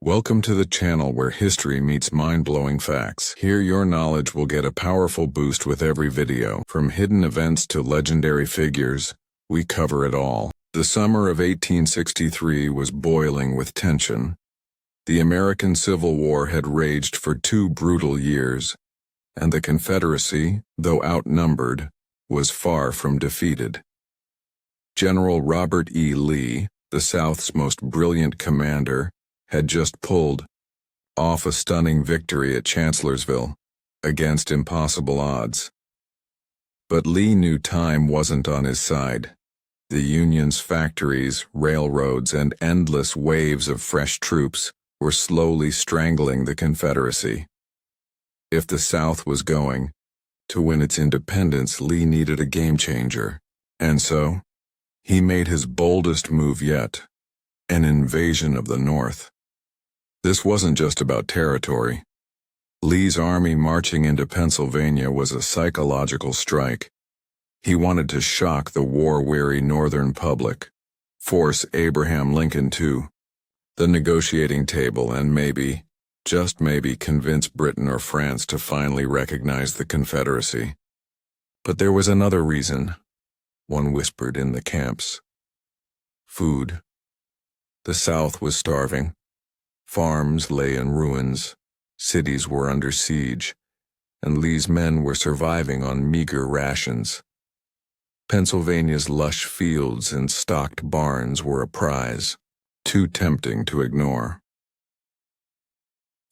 Welcome to the channel where history meets mind-blowing facts. Here your knowledge will get a powerful boost with every video. From hidden events to legendary figures, we cover it all. The summer of 1863 was boiling with tension. The American Civil War had raged for 2 brutal years, and the Confederacy, though outnumbered, was far from defeated. General Robert E. Lee, the South's most brilliant commander, had just pulled off a stunning victory at Chancellorsville against impossible odds. But Lee knew time wasn't on his side. The Union's factories, railroads, and endless waves of fresh troops were slowly strangling the Confederacy. If the South was going to win its independence, Lee needed a game-changer. And so, he made his boldest move yet, an invasion of the North. This wasn't just about territory. Lee's army marching into Pennsylvania was a psychological strike. He wanted to shock the war-weary Northern public, force Abraham Lincoln to the negotiating table, and maybe, just maybe, convince Britain or France to finally recognize the Confederacy. But there was another reason, one whispered in the camps. Food. The South was starving. Farms lay in ruins, cities were under siege, and Lee's men were surviving on meager rations. Pennsylvania's lush fields and stocked barns were a prize, too tempting to ignore.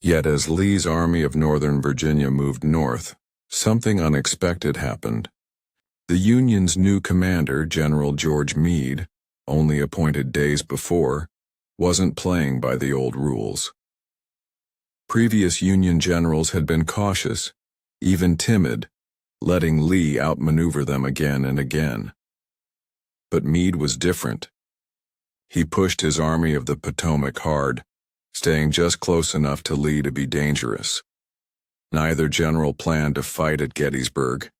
Yet as Lee's army of Northern Virginia moved north, something unexpected happened. The Union's new commander, General George Meade, only appointed days before, wasn't playing by the old rules. Previous Union generals had been cautious, even timid, letting Lee outmaneuver them again and again. But Meade was different. He pushed his Army of the Potomac hard, staying just close enough to Lee to be dangerous. Neither general planned to fight at Gettysburg.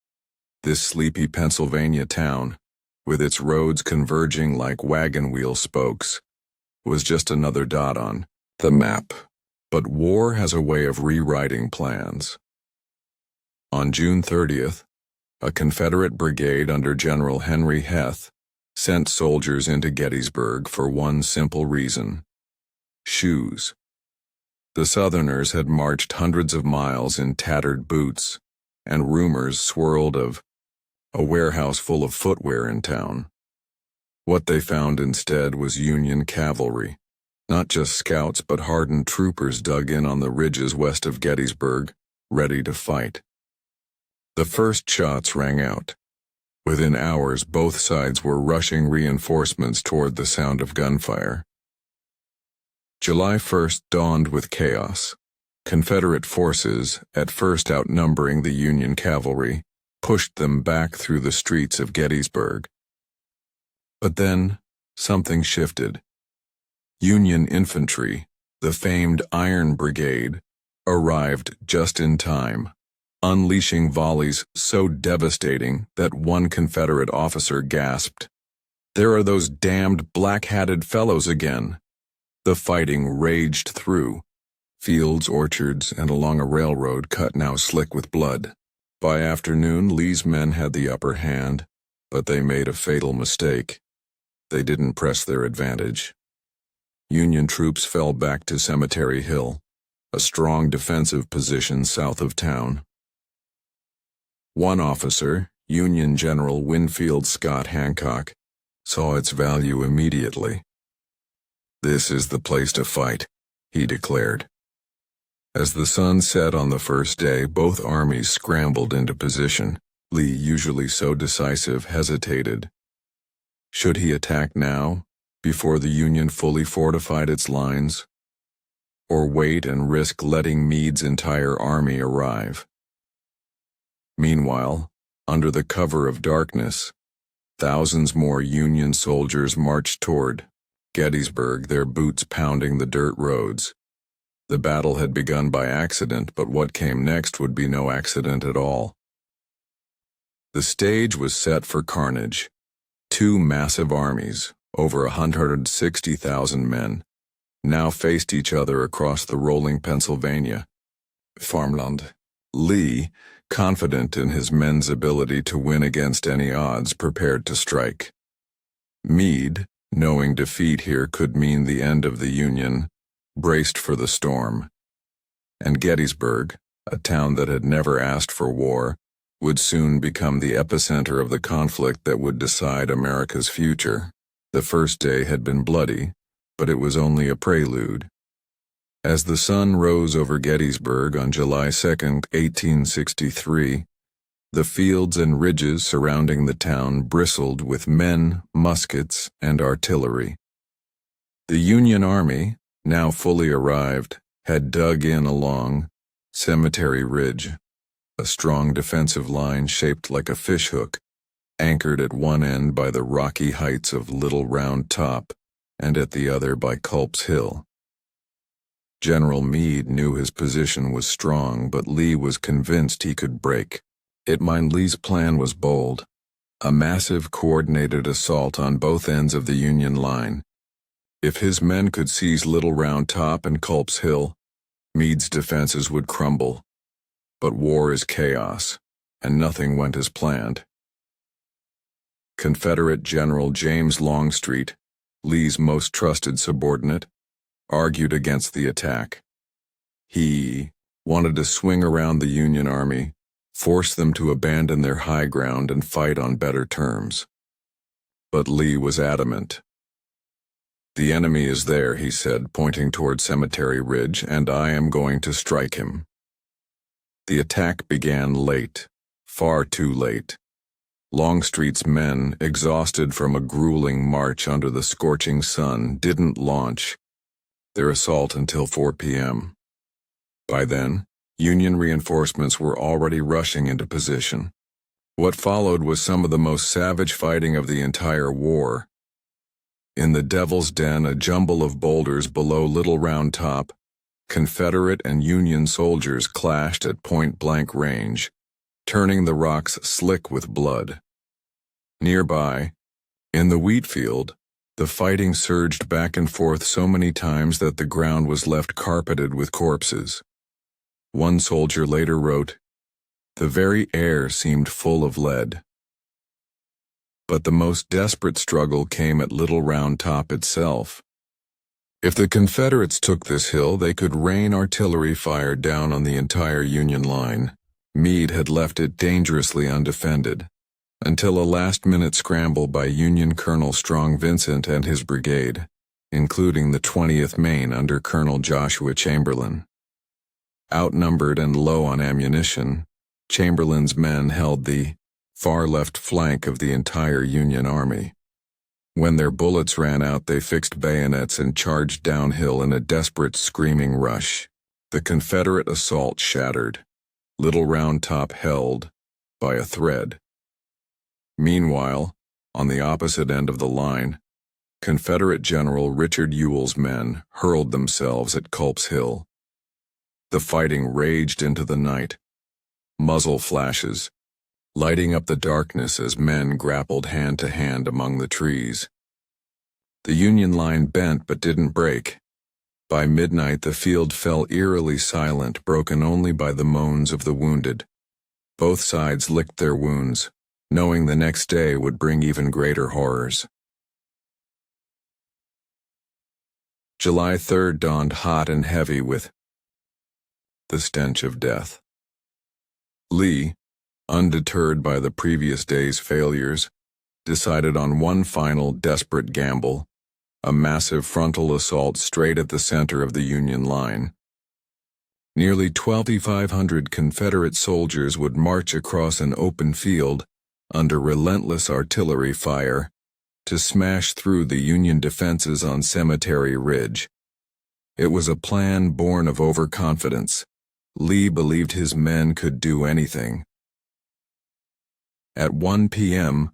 This sleepy Pennsylvania town, with its roads converging like wagon wheel spokes, was just another dot on the map. But war has a way of rewriting plans. On June 30th, a Confederate brigade under General Henry Heth sent soldiers into Gettysburg for one simple reason: shoes. The Southerners had marched hundreds of miles in tattered boots, and rumors swirled of a warehouse full of footwear in town. What they found instead was Union cavalry, not just scouts but hardened troopers dug in on the ridges west of Gettysburg, ready to fight. The first shots rang out. Within hours, both sides were rushing reinforcements toward the sound of gunfire. July 1st dawned with chaos. Confederate forces, at first outnumbering the Union cavalry, pushed them back through the streets of Gettysburg. But then, something shifted. Union infantry, the famed Iron Brigade, arrived just in time, unleashing volleys so devastating that one Confederate officer gasped, "There are those damned black-hatted fellows again." The fighting raged through fields, orchards, and along a railroad cut now slick with blood. By afternoon, Lee's men had the upper hand, but they made a fatal mistake. They didn't press their advantage. Union troops fell back to Cemetery Hill, a strong defensive position south of town. One officer, Union General Winfield Scott Hancock, saw its value immediately. "This is the place to fight," he declared. As the sun set on the first day, both armies scrambled into position. Lee, usually so decisive, hesitated. Should he attack now, before the Union fully fortified its lines, or wait and risk letting Meade's entire army arrive? Meanwhile, under the cover of darkness, thousands more Union soldiers marched toward Gettysburg, their boots pounding the dirt roads. The battle had begun by accident, but what came next would be no accident at all. The stage was set for carnage. 2 massive armies, over 160,000 men, now faced each other across the rolling Pennsylvania farmland. Lee, confident in his men's ability to win against any odds, prepared to strike. Meade, knowing defeat here could mean the end of the Union, braced for the storm. And Gettysburg, a town that had never asked for war, would soon become the epicenter of the conflict that would decide America's future. The first day had been bloody, but it was only a prelude. As the sun rose over Gettysburg on July 2, 1863, the fields and ridges surrounding the town bristled with men, muskets, and artillery. The Union Army, now fully arrived, had dug in along Cemetery Ridge, a strong defensive line shaped like a fishhook, anchored at one end by the rocky heights of Little Round Top and at the other by Culp's Hill. General Meade knew his position was strong, but Lee was convinced he could break. Lee's plan was bold, a massive coordinated assault on both ends of the Union line. If his men could seize Little Round Top and Culp's Hill, Meade's defenses would crumble. But war is chaos, and nothing went as planned. Confederate General James Longstreet, Lee's most trusted subordinate, argued against the attack. He wanted to swing around the Union Army, force them to abandon their high ground and fight on better terms. But Lee was adamant. "The enemy is there," he said, pointing toward Cemetery Ridge, "and I am going to strike him." The attack began late, far too late. Longstreet's men, exhausted from a grueling march under the scorching sun, didn't launch their assault until 4 p.m. By then, Union reinforcements were already rushing into position. What followed was some of the most savage fighting of the entire war. In the Devil's Den, a jumble of boulders below Little Round Top, Confederate and Union soldiers clashed at point-blank range, turning the rocks slick with blood. Nearby, in the wheat field, the fighting surged back and forth so many times that the ground was left carpeted with corpses. One soldier later wrote, "The very air seemed full of lead." But the most desperate struggle came at Little Round Top itself. If the Confederates took this hill, they could rain artillery fire down on the entire Union line. Meade had left it dangerously undefended, until a last-minute scramble by Union Colonel Strong Vincent and his brigade, including the 20th Maine under Colonel Joshua Chamberlain. Outnumbered and low on ammunition, Chamberlain's men held the far left flank of the entire Union Army. When their bullets ran out, they fixed bayonets and charged downhill in a desperate, screaming rush. The Confederate assault shattered. Little Round Top held by a thread. Meanwhile, on the opposite end of the line, Confederate General Richard Ewell's men hurled themselves at Culp's Hill. The fighting raged into the night. Muzzle flashes, lighting up the darkness as men grappled hand to hand among the trees. The Union line bent but didn't break. By midnight, the field fell eerily silent, broken only by the moans of the wounded. Both sides licked their wounds, knowing the next day would bring even greater horrors. July 3rd dawned hot and heavy with the stench of death. Lee, undeterred by the previous day's failures, decided on one final desperate gamble, a massive frontal assault straight at the center of the Union line. Nearly 2,500 Confederate soldiers would march across an open field under relentless artillery fire to smash through the Union defenses on Cemetery Ridge. It was a plan born of overconfidence. Lee believed his men could do anything. At 1 p.m.,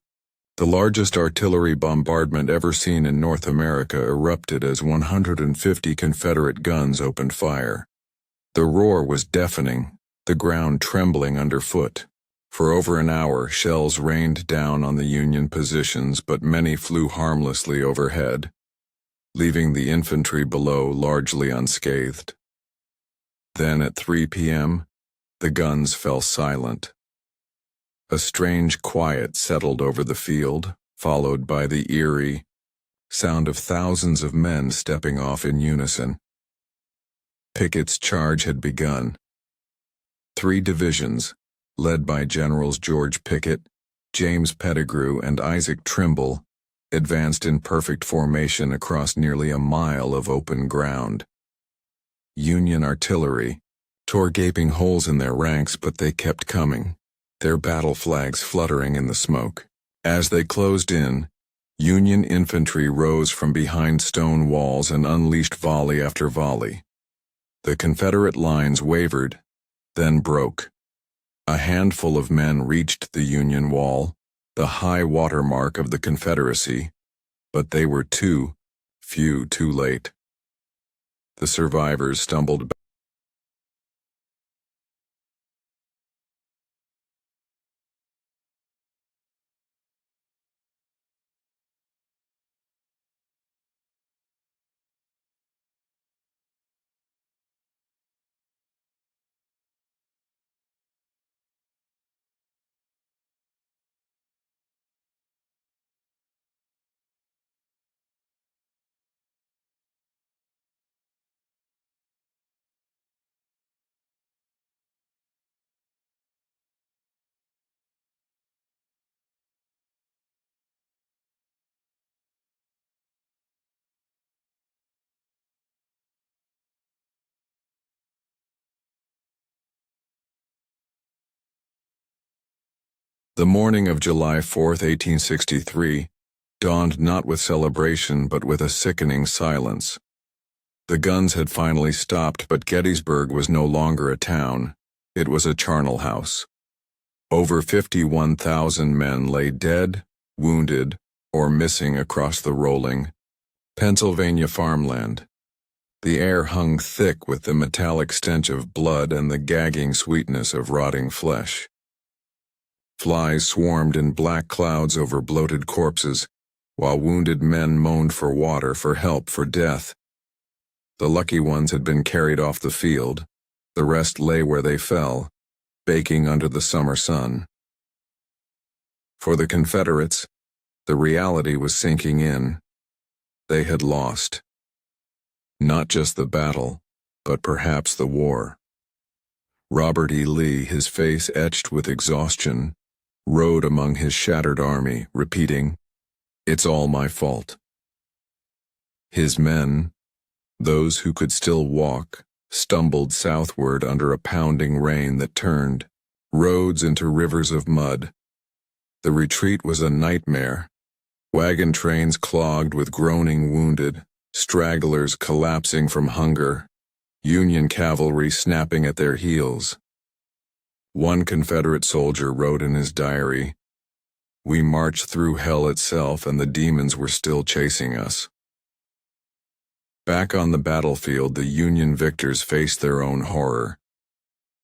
the largest artillery bombardment ever seen in North America erupted as 150 Confederate guns opened fire. The roar was deafening, the ground trembling underfoot. For over an hour, shells rained down on the Union positions, but many flew harmlessly overhead. leaving the infantry below largely unscathed. Then at 3 p.m., the guns fell silent. A strange quiet settled over the field, followed by the eerie sound of thousands of men stepping off in unison. Pickett's charge had begun. 3 divisions, led by Generals George Pickett, James Pettigrew, and Isaac Trimble, advanced in perfect formation across nearly a mile of open ground. Union artillery tore gaping holes in their ranks, but they kept coming, their battle flags fluttering in the smoke. As they closed in, Union infantry rose from behind stone walls and unleashed volley after volley. The Confederate lines wavered, then broke. A handful of men reached the Union wall, the high water mark of the Confederacy, but they were too late. The survivors stumbled back. The morning of July 4, 1863, dawned not with celebration but with a sickening silence. The guns had finally stopped, but Gettysburg was no longer a town. It was a charnel house. Over 51,000 men lay dead, wounded, or missing across the rolling Pennsylvania farmland. The air hung thick with the metallic stench of blood and the gagging sweetness of rotting flesh. Flies swarmed in black clouds over bloated corpses, while wounded men moaned for water, for help, for death. The lucky ones had been carried off the field. The rest lay where they fell, baking under the summer sun. For the Confederates, the reality was sinking in. They had lost. Not just the battle, but perhaps the war. Robert E. Lee, his face etched with exhaustion, rode among his shattered army, repeating, "It's all my fault." His men, those who could still walk, stumbled southward under a pounding rain that turned roads into rivers of mud. The retreat was a nightmare. Wagon trains clogged with groaning wounded, stragglers collapsing from hunger, Union cavalry snapping at their heels. One Confederate soldier wrote in his diary, "We marched through hell itself and the demons were still chasing us." Back on the battlefield, the Union victors faced their own horror.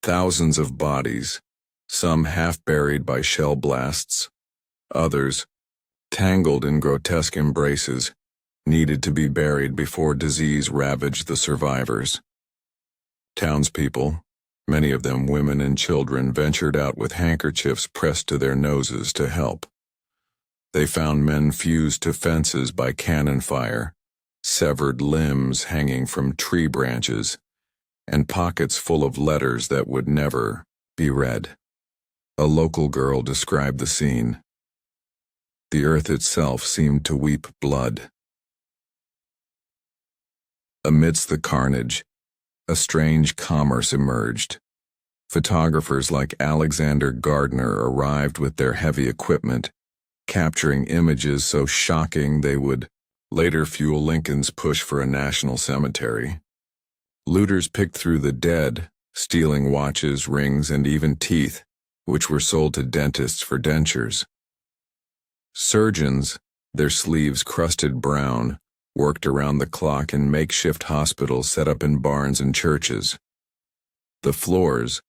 Thousands of bodies, some half buried by shell blasts, others, tangled in grotesque embraces, needed to be buried before disease ravaged the survivors. Townspeople, many of them women and children, ventured out with handkerchiefs pressed to their noses to help. They found men fused to fences by cannon fire, severed limbs hanging from tree branches, and pockets full of letters that would never be read. A local girl described the scene. The earth itself seemed to weep blood. Amidst the carnage, a strange commerce emerged. Photographers like Alexander Gardner arrived with their heavy equipment, capturing images so shocking they would later fuel Lincoln's push for a national cemetery. Looters picked through the dead, stealing watches, rings, and even teeth, which were sold to dentists for dentures. Surgeons, their sleeves crusted brown, worked around the clock in makeshift hospitals set up in barns and churches. The floors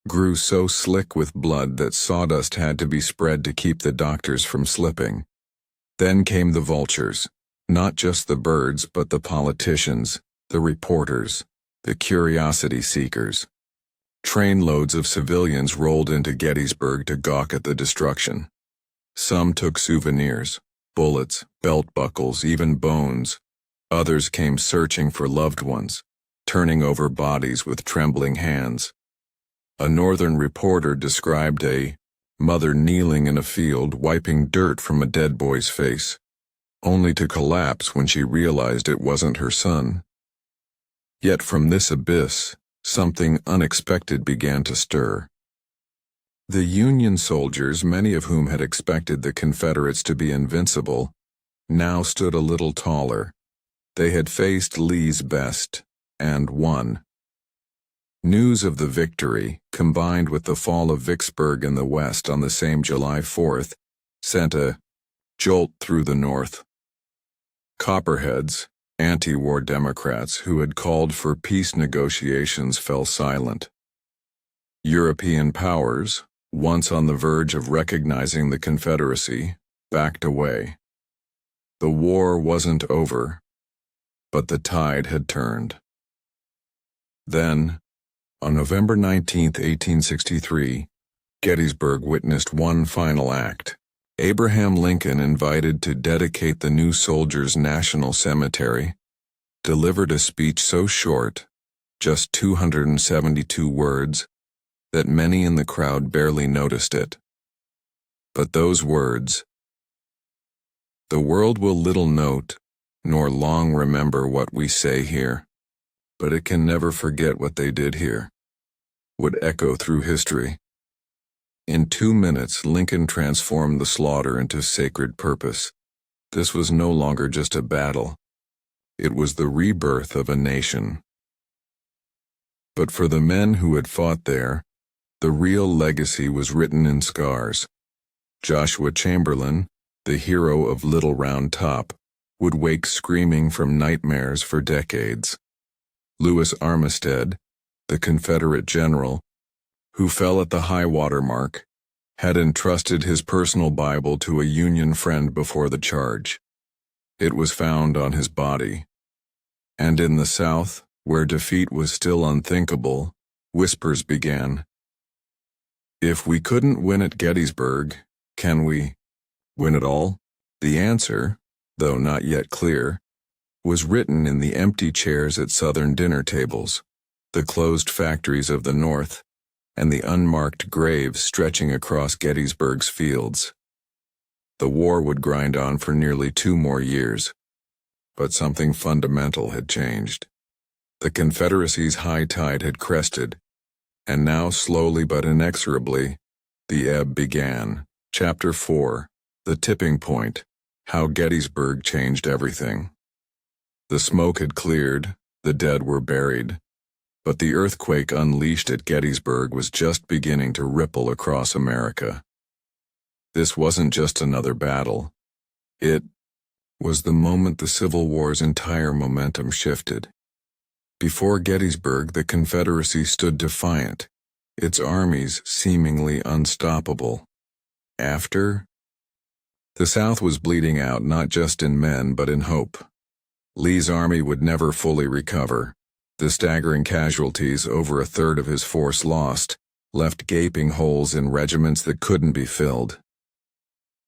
grew so slick with blood that sawdust had to be spread to keep the doctors from slipping. Then came the vultures, Not just the birds, but the politicians, the reporters, the curiosity seekers. Trainloads of civilians rolled into Gettysburg to gawk at the destruction. Some took souvenirs, bullets, belt buckles, even bones. Others came searching for loved ones, turning over bodies with trembling hands. A northern reporter described a mother kneeling in a field wiping dirt from a dead boy's face, only to collapse when she realized it wasn't her son. Yet from this abyss, something unexpected began to stir. The Union soldiers, many of whom had expected the Confederates to be invincible, now stood a little taller. They had faced Lee's best, and won. News of the victory, combined with the fall of Vicksburg in the West on the same July 4th, sent a jolt through the North. Copperheads, anti-war Democrats who had called for peace negotiations, fell silent. European powers, once on the verge of recognizing the Confederacy, backed away. The war wasn't over, but the tide had turned. Then, on November 19, 1863, Gettysburg witnessed one final act. Abraham Lincoln, invited to dedicate the new soldiers' national cemetery, delivered a speech so short, just 272 words, that many in the crowd barely noticed it. But those words, "The world will little note, nor long remember what we say here, but it can never forget what they did here," would echo through history. In 2 minutes, Lincoln transformed the slaughter into sacred purpose. This was no longer just a battle. It was the rebirth of a nation. But for the men who had fought there, the real legacy was written in scars. Joshua Chamberlain, the hero of Little Round Top, would wake screaming from nightmares for decades. Lewis Armistead, the Confederate general, who fell at the high water mark, had entrusted his personal Bible to a Union friend before the charge. It was found on his body. And in the South, where defeat was still unthinkable, whispers began. If we couldn't win at Gettysburg, can we win it all? The answer, though not yet clear, was written in the empty chairs at Southern dinner tables, the closed factories of the North, and the unmarked graves stretching across Gettysburg's fields. The war would grind on for nearly 2 more years, but something fundamental had changed. The Confederacy's high tide had crested, and now slowly but inexorably, the ebb began. Chapter 4, The Tipping Point, How Gettysburg Changed Everything. The smoke had cleared, the dead were buried, but the earthquake unleashed at Gettysburg was just beginning to ripple across America. This wasn't just another battle. It was the moment the Civil War's entire momentum shifted. Before Gettysburg, the Confederacy stood defiant, its armies seemingly unstoppable. After, the South was bleeding out not just in men but in hope. Lee's army would never fully recover. The staggering casualties, over a third of his force lost, left gaping holes in regiments that couldn't be filled.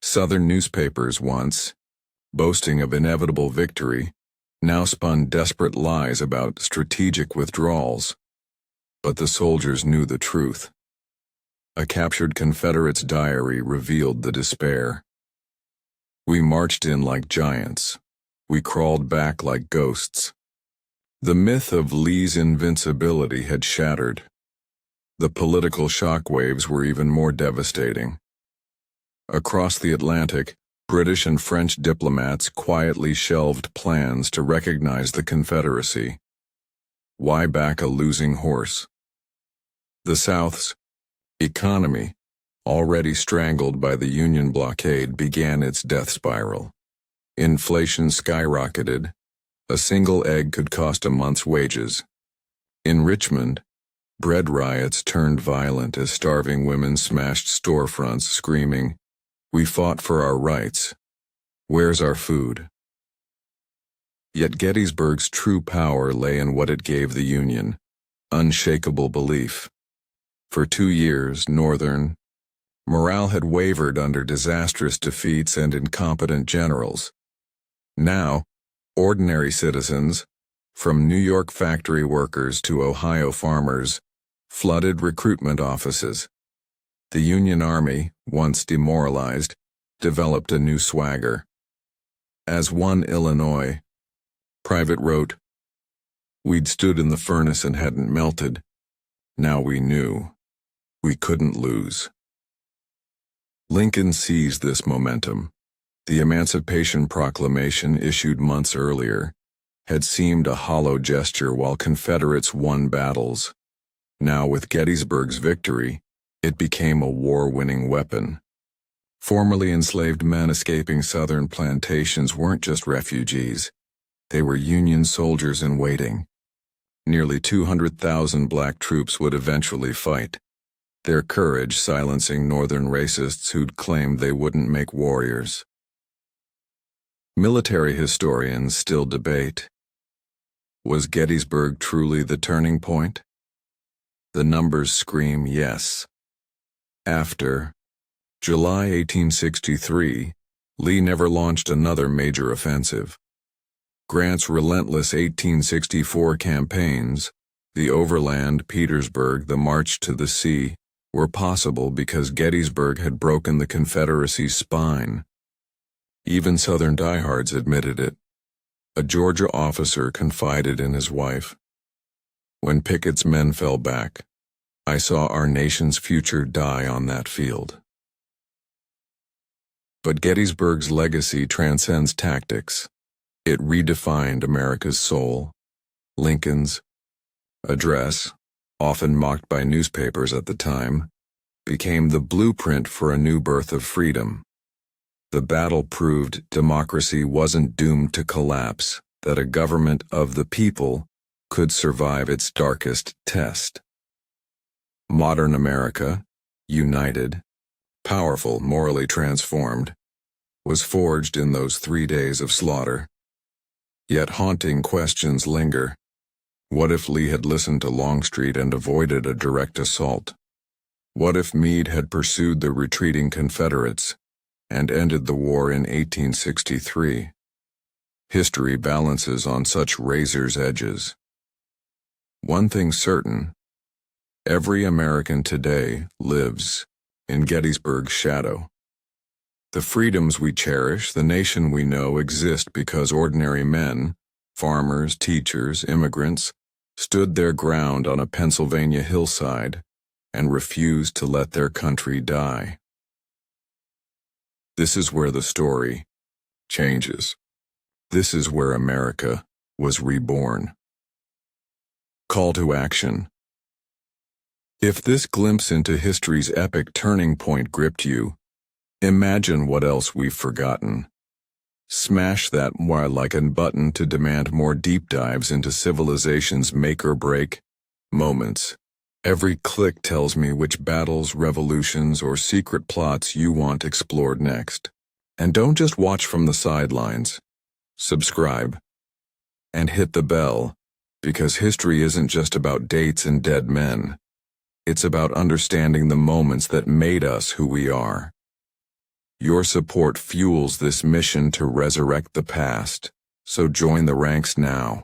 Southern newspapers once, boasting of inevitable victory, now spun desperate lies about strategic withdrawals. But the soldiers knew the truth. A captured Confederate's diary revealed the despair. We marched in like giants. We crawled back like ghosts. The myth of Lee's invincibility had shattered. The political shockwaves were even more devastating. Across the Atlantic, British and French diplomats quietly shelved plans to recognize the Confederacy. Why back a losing horse? The South's economy, already strangled by the Union blockade, began its death spiral. Inflation skyrocketed. A single egg could cost a month's wages. In Richmond, bread riots turned violent as starving women smashed storefronts screaming, "We fought for our rights. Where's our food?" Yet Gettysburg's true power lay in what it gave the Union: unshakable belief. For 2 years, Northern morale had wavered under disastrous defeats and incompetent generals. Now, ordinary citizens, from New York factory workers to Ohio farmers, flooded recruitment offices. The Union Army, once demoralized, developed a new swagger. As one Illinois private wrote, "We'd stood in the furnace and hadn't melted. Now we knew we couldn't lose." Lincoln seized this momentum. The Emancipation Proclamation, issued months earlier, had seemed a hollow gesture while Confederates won battles. Now, with Gettysburg's victory, it became a war-winning weapon. Formerly enslaved men escaping Southern plantations weren't just refugees. They were Union soldiers in waiting. Nearly 200,000 black troops would eventually fight, their courage silencing Northern racists who'd claimed they wouldn't make warriors. Military historians still debate: was Gettysburg truly the turning point? The numbers scream yes. After July 1863, Lee never launched another major offensive. Grant's relentless 1864 campaigns, the Overland, Petersburg, the March to the Sea, were possible because Gettysburg had broken the Confederacy's spine. Even Southern diehards admitted it. A Georgia officer confided in his wife, "When Pickett's men fell back, I saw our nation's future die on that field." But Gettysburg's legacy transcends tactics. It redefined America's soul. Lincoln's address, often mocked by newspapers at the time, became the blueprint for a new birth of freedom. The battle proved democracy wasn't doomed to collapse, that a government of the people could survive its darkest test. Modern America, united, powerful, morally transformed, was forged in those 3 days of slaughter. Yet haunting questions linger. What if Lee had listened to Longstreet and avoided a direct assault? What if Meade had pursued the retreating Confederates and ended the war in 1863? History balances on such razor's edges. One thing's certain: every American today lives in Gettysburg's shadow. The freedoms we cherish, the nation we know, exist because ordinary men, farmers, teachers, immigrants, stood their ground on a Pennsylvania hillside and refused to let their country die. This is where the story changes. This is where America was reborn. Call to action. If this glimpse into history's epic turning point gripped you, imagine what else we've forgotten. Smash that like button to demand more deep dives into civilization's make-or-break moments. Every click tells me which battles, revolutions, or secret plots you want explored next. And don't just watch from the sidelines. Subscribe and hit the bell, because history isn't just about dates and dead men. It's about understanding the moments that made us who we are. Your support fuels this mission to resurrect the past, so join the ranks now.